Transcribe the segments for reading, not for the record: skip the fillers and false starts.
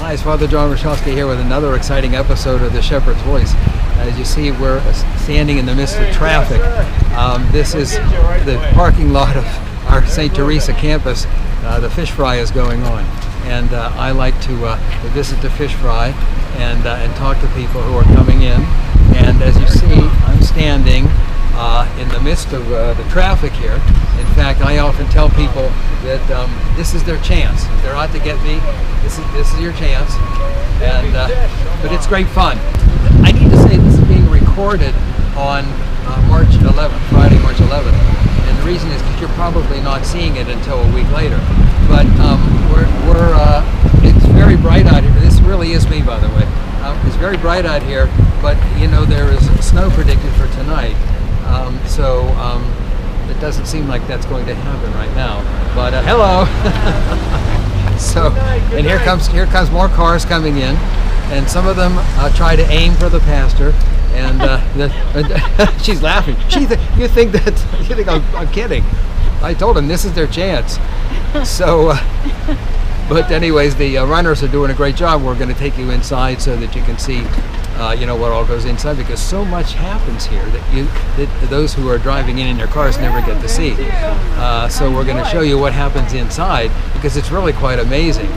Guys, Father John Rashowski here with another exciting episode of The Shepherd's Voice. As you see, we're standing in the midst of traffic. This is the parking lot of our St. Teresa campus. The fish fry is going on, and I like to visit the fish fry and talk to people who are coming in. And as you see, I'm standing in the midst of the traffic here. In fact, I often tell people that this is their chance. If they're out to get me, this is your chance. And but it's great fun. I need to say this is being recorded on March 11th, Friday, March 11th. And the reason is because you're probably not seeing it until a week later. But it's very bright out here. This really is me, by the way. It's very bright out here, but you know there is snow predicted for tonight. So it doesn't seem like that's going to happen right now. But hello. So, and here comes more cars coming in, and some of them try to aim for the pastor. And she's laughing. You think I'm kidding? I told them this is their chance. So, but anyways, the runners are doing a great job. We're going to take you inside so that you can see, what all goes inside, because so much happens here that those who are driving in their cars never get to see. So we're going to show you what happens inside, because it's really quite amazing.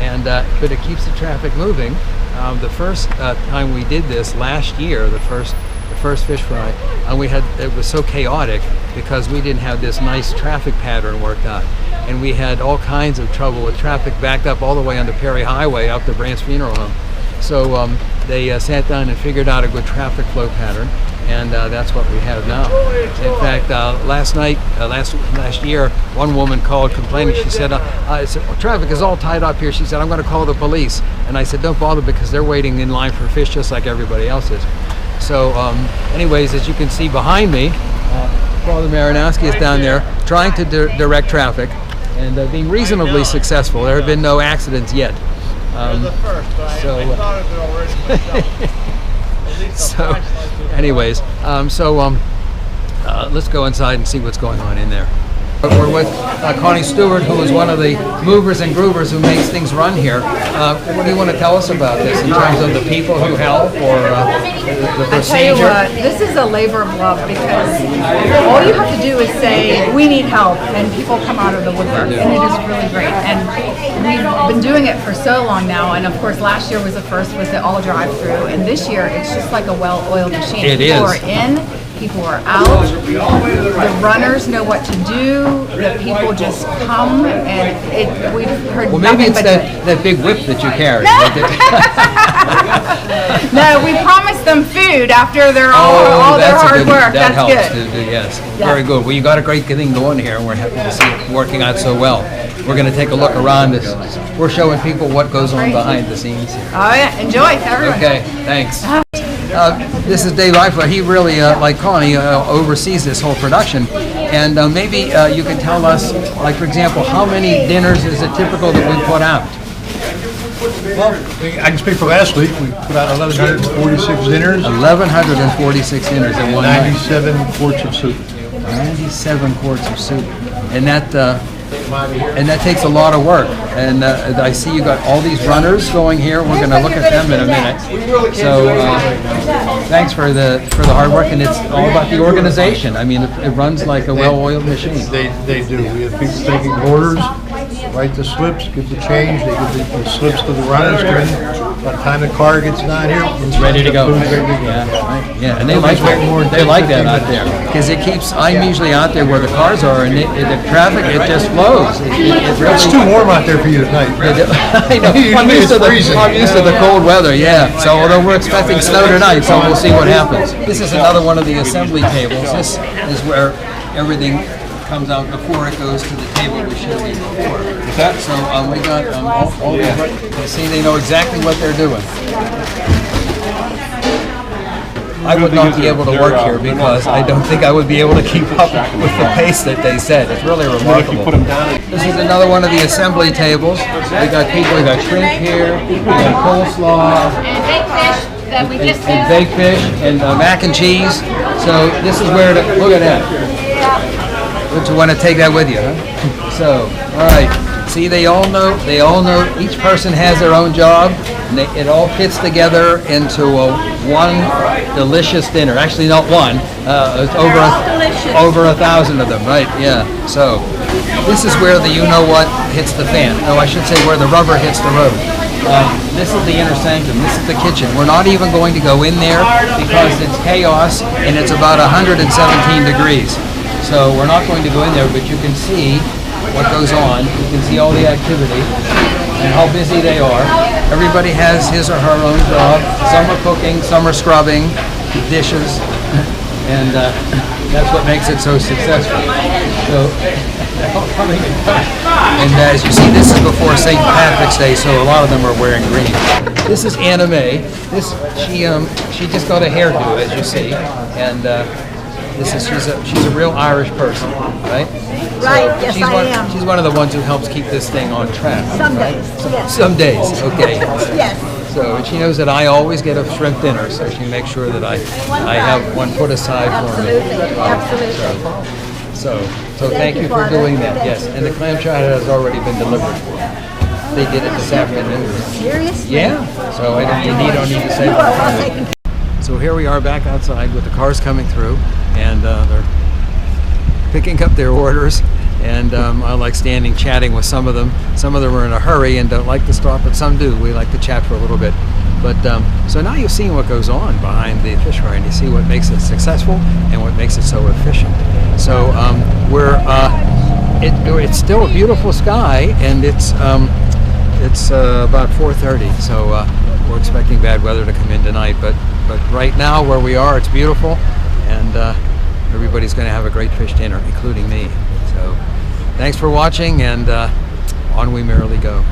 And but it keeps the traffic moving. The first time we did this last year, the first fish fry, it was so chaotic because we didn't have this nice traffic pattern worked out, and we had all kinds of trouble with traffic backed up all the way onto Perry Highway up to Brant's Funeral Home. So they sat down and figured out a good traffic flow pattern, and that's what we have now. In fact, last year, one woman called complaining. She said, traffic is all tied up here. She said, I'm going to call the police. And I said, don't bother, because they're waiting in line for fish just like everybody else is. So anyways, as you can see behind me, Father Marinowski is down there trying to direct traffic and being reasonably successful. There have been no accidents yet. So anyways, let's go inside and see what's going on in there. We're with Connie Stewart, who is one of the movers and groovers who makes things run here. What do you want to tell us about this in terms of the people who help or the procedure? I tell you what, this is a labor of love, because all you have to do is say, we need help, and people come out of the woodwork, and it is really great. And we've been doing it for so long now, and of course last year was the first with the all drive-through, and this year it's just like a well-oiled machine. It is. People are in. People are out, the runners know what to do, the people just come, and we've heard well, nothing maybe it's but that big whip that you carry. No, we promised them food after all their hard work. That That's helps good. Yes, yeah. Very good. Well, you got a great thing going here, and we're happy to see it working out so well. We're going to take a look around this. We're showing people what goes on behind the scenes here. Oh yeah, enjoy, everyone. Okay, thanks. This is Dave Eifler. He really, like Connie, oversees this whole production. And maybe you can tell us, like for example, how many dinners is it typical that we put out? Well, I can speak for last week. We put out 1,146 dinners. 1,146 dinners in one night. 97 quarts of soup. 97 quarts of soup. And that takes a lot of work. And I see you got all these runners going here. We're going to look at them in a minute. So thanks for the hard work, and it's all about the organization. I mean, it runs like a well-oiled machine. They do. We have people taking orders, write the slips, give the change. They give the slips to the runners. By the time the car gets down here, it's ready to go. Yeah, and they like that out there, because it keeps. I'm usually out there where the cars are, and the traffic it just flows. It's too warm out there for you tonight. I know. I'm used to the cold weather. Yeah. So although we're expecting snow tonight, so we'll see what happens. This is another one of the assembly tables. This is where everything comes out before it goes to the table we showed you before. So we got all you see, they know exactly what they're doing. I would not be able to work here because I don't think I would be able to keep up with the pace that they said. It's really remarkable. This is another one of the assembly tables. We got shrimp here, we got coleslaw, and baked fish that we just and baked fish, and mac and cheese. So this is where look at that. Would you want to take that with you, huh? So, all right. See, they all know. Each person has their own job, and it all fits together into one delicious dinner. Actually, not one. It's over 1,000 of them, right? Yeah. So this is where the you-know-what hits the fan. No, I should say where the rubber hits the road. This is the inner sanctum. This is the kitchen. We're not even going to go in there because it's chaos and it's about 117 degrees. So we're not going to go in there, but you can see what goes on. You can see all the activity and how busy they are. Everybody has his or her own job. Some are cooking, some are scrubbing dishes, and that's what makes it so successful. So, and as you see, this is before St. Patrick's Day, so a lot of them are wearing green. This is Anna Mae. She just got a hairdo, as you see, and she's a real Irish person, right? Right, yes, I am. She's one of the ones who helps keep this thing on track. Some right? days, yes. Some days, okay. Yes. So, and she knows that I always get a shrimp dinner, so she makes sure that I have one put aside for me. Absolutely. So thank you for doing that. Yes, and the clam chowder has already been delivered. They did it this afternoon. Seriously? Yeah. So I don't need to say that. So here we are back outside with the cars coming through, and they're picking up their orders. And I like standing chatting with some of them. Some of them are in a hurry and don't like to stop, but some do. We like to chat for a little bit. But so now you've seen what goes on behind the fish fry, and you see what makes it successful and what makes it so efficient. So it's still a beautiful sky, and it's about 4:30. So we're expecting bad weather to come in tonight. But right now where we are, it's beautiful, and everybody's going to have a great fish dinner, including me. So thanks for watching, and on we merrily go.